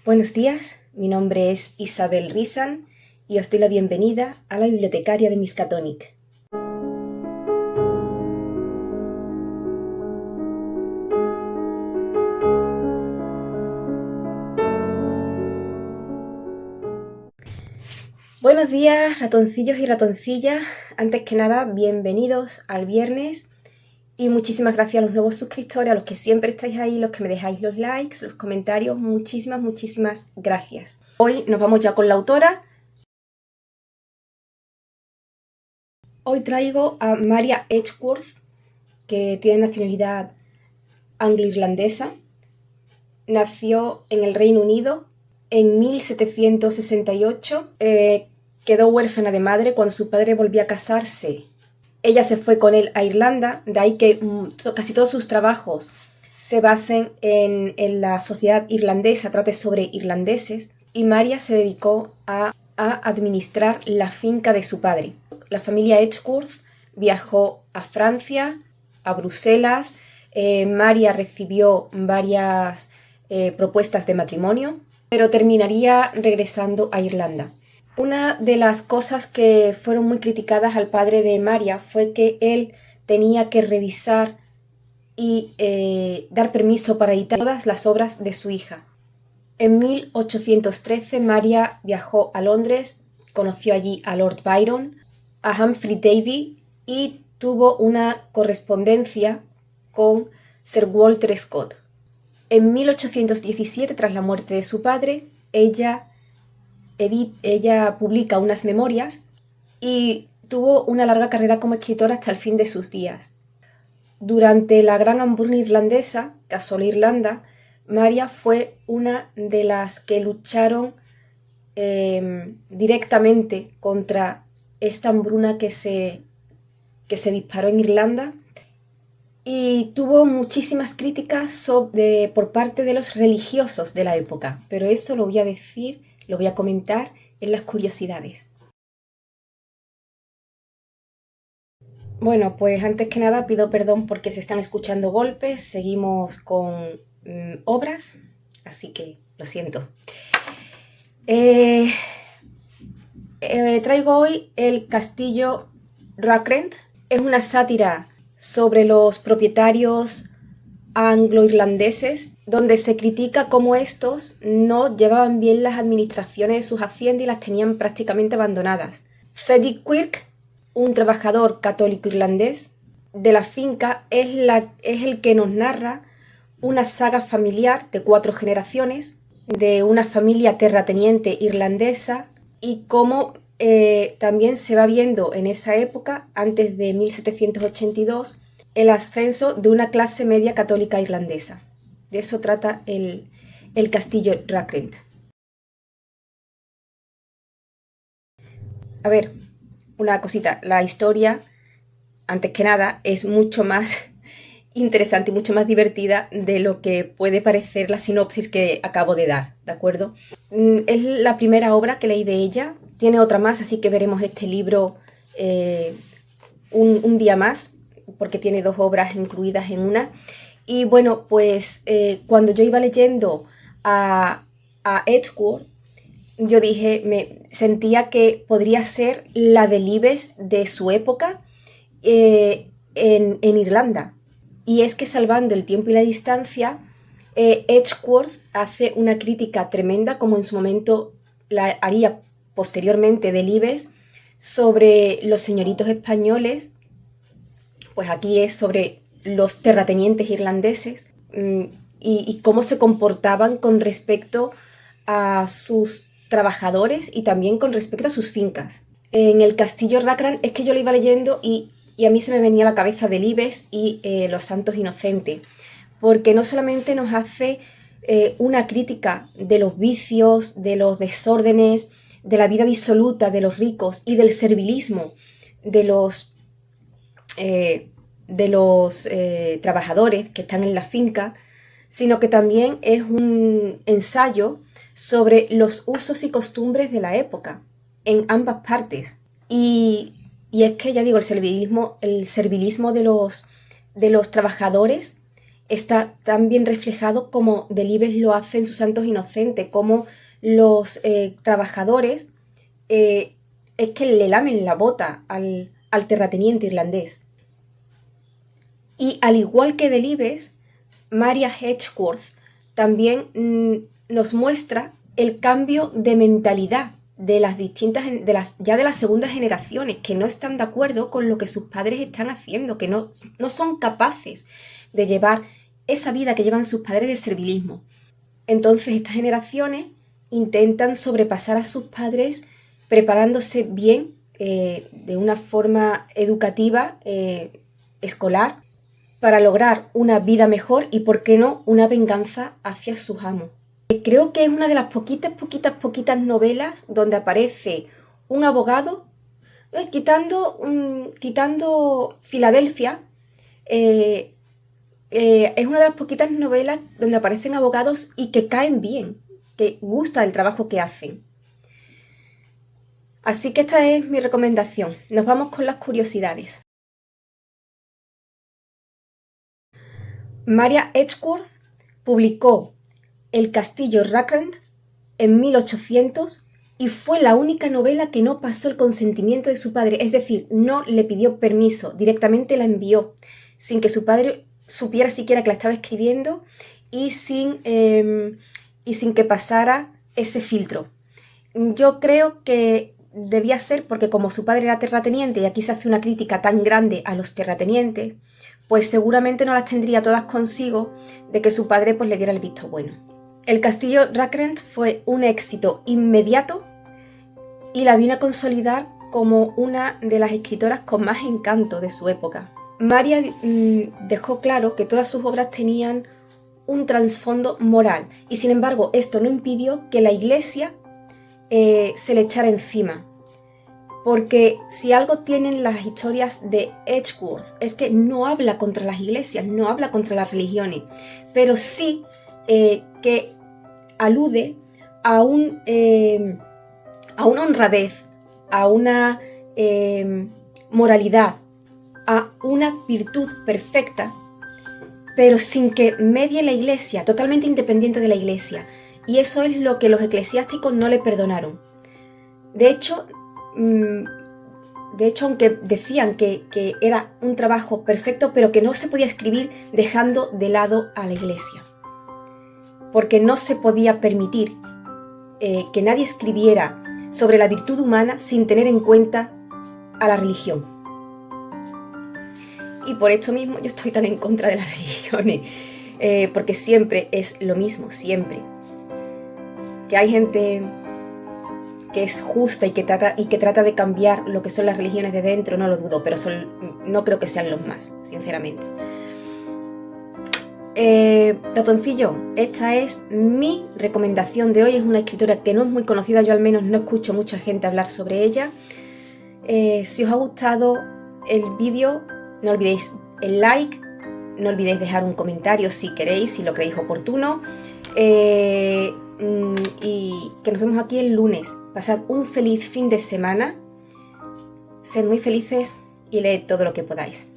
Buenos días, mi nombre es Isabel Rizan y os doy la bienvenida a la bibliotecaria de Miskatonic. Buenos días, ratoncillos y ratoncillas. Antes que nada, bienvenidos al viernes y muchísimas gracias a los nuevos suscriptores, a los que siempre estáis ahí, los que me dejáis los likes, los comentarios. Muchísimas gracias. Hoy nos vamos ya con la autora. Hoy traigo a Maria Edgeworth, que tiene nacionalidad anglo-irlandesa. Nació en el Reino Unido en 1768. Quedó huérfana de madre cuando su padre volvió a casarse. Ella se fue con él a Irlanda, de ahí que casi todos sus trabajos se basen en la sociedad irlandesa, trate sobre irlandeses, y Maria se dedicó a administrar la finca de su padre. La familia Edgeworth viajó a Francia, a Bruselas. Maria recibió varias propuestas de matrimonio, pero terminaría regresando a Irlanda. Una de las cosas que fueron muy criticadas al padre de Maria fue que él tenía que revisar y dar permiso para editar todas las obras de su hija. En 1813 Maria viajó a Londres, conoció allí a Lord Byron, a Humphrey Davy y tuvo una correspondencia con Sir Walter Scott. En 1817, tras la muerte de su padre, ella publica unas memorias y tuvo una larga carrera como escritora hasta el fin de sus días. Durante la Gran Hambruna Irlandesa, que asoló Irlanda, Maria fue una de las que lucharon directamente contra esta hambruna que se disparó en Irlanda, y tuvo muchísimas críticas por parte de los religiosos de la época, pero eso lo voy a comentar en las curiosidades. Bueno, pues antes que nada pido perdón porque se están escuchando golpes, seguimos con obras, así que lo siento. Traigo hoy El Castillo Rackrent. Es una sátira sobre los propietarios anglo-irlandeses, donde se critica cómo estos no llevaban bien las administraciones de sus haciendas y las tenían prácticamente abandonadas. Cedric Quirk, un trabajador católico irlandés de la finca, es el que nos narra una saga familiar de 4 generaciones de una familia terrateniente irlandesa y cómo también se va viendo en esa época, antes de 1782, el ascenso de una clase media católica irlandesa. De eso trata el Castillo Rackrent. A ver, una cosita, la historia, antes que nada, es mucho más interesante y mucho más divertida de lo que puede parecer la sinopsis que acabo de dar, ¿de acuerdo? Es la primera obra que leí de ella, tiene otra más, así que veremos este libro un día más, porque tiene 2 obras incluidas en una. Y bueno, pues cuando yo iba leyendo a Edgeworth, yo sentía que podría ser la Delibes de su época en Irlanda. Y es que, salvando el tiempo y la distancia, Edgeworth hace una crítica tremenda, como en su momento la haría posteriormente Delibes, sobre los señoritos españoles. Pues aquí es sobre los terratenientes irlandeses y cómo se comportaban con respecto a sus trabajadores y también con respecto a sus fincas. En el Castillo Rackrent es que yo lo iba leyendo y a mí se me venía a la cabeza Delibes y Los Santos Inocentes, porque no solamente nos hace una crítica de los vicios, de los desórdenes, de la vida disoluta de los ricos y del servilismo de los trabajadores que están en la finca, sino que también es un ensayo sobre los usos y costumbres de la época en ambas partes. Y es que, ya digo, el servilismo de los trabajadores está tan bien reflejado como Delibes lo hace en sus Santos Inocentes, como los trabajadores es que le lamen la bota al terrateniente irlandés. Y al igual que Delibes, Maria Edgeworth también nos muestra el cambio de mentalidad de las distintas, ya de las segundas generaciones, que no están de acuerdo con lo que sus padres están haciendo, que no son capaces de llevar esa vida que llevan sus padres de servilismo. Entonces estas generaciones intentan sobrepasar a sus padres preparándose bien de una forma educativa, escolar, para lograr una vida mejor y, por qué no, una venganza hacia sus amos. Creo que es una de las poquitas novelas donde aparece un abogado, quitando Filadelfia, es una de las poquitas novelas donde aparecen abogados y que caen bien, que gusta el trabajo que hacen. Así que esta es mi recomendación. Nos vamos con las curiosidades. Maria Edgeworth publicó El castillo Rackrent en 1800 y fue la única novela que no pasó el consentimiento de su padre, es decir, no le pidió permiso, directamente la envió, sin que su padre supiera siquiera que la estaba escribiendo y sin que pasara ese filtro. Yo creo que debía ser porque, como su padre era terrateniente, y aquí se hace una crítica tan grande a los terratenientes, pues seguramente no las tendría todas consigo de que su padre pues le diera el visto bueno. El castillo Rackrent fue un éxito inmediato y la vino a consolidar como una de las escritoras con más encanto de su época. Maria dejó claro que todas sus obras tenían un trasfondo moral y, sin embargo, esto no impidió que la Iglesia se le echara encima. Porque si algo tienen las historias de Edgeworth es que no habla contra las iglesias, no habla contra las religiones, pero sí que alude a una honradez, a una moralidad, a una virtud perfecta, pero sin que medie la iglesia, totalmente independiente de la iglesia. Y eso es lo que los eclesiásticos no le perdonaron. De hecho, aunque decían que era un trabajo perfecto, pero que no se podía escribir dejando de lado a la iglesia. Porque no se podía permitir que nadie escribiera sobre la virtud humana sin tener en cuenta a la religión. Y por esto mismo yo estoy tan en contra de las religiones, porque siempre es lo mismo, siempre. Que hay gente que es justa y que trata de cambiar lo que son las religiones de dentro, no lo dudo, pero no creo que sean los más, sinceramente. Ratoncillo, esta es mi recomendación de hoy. Es una escritora que no es muy conocida, yo al menos no escucho mucha gente hablar sobre ella. Si os ha gustado el vídeo, no olvidéis el like, no olvidéis dejar un comentario si queréis, si lo creéis oportuno. Y que nos vemos aquí el lunes. Pasad un feliz fin de semana, sed muy felices y leed todo lo que podáis.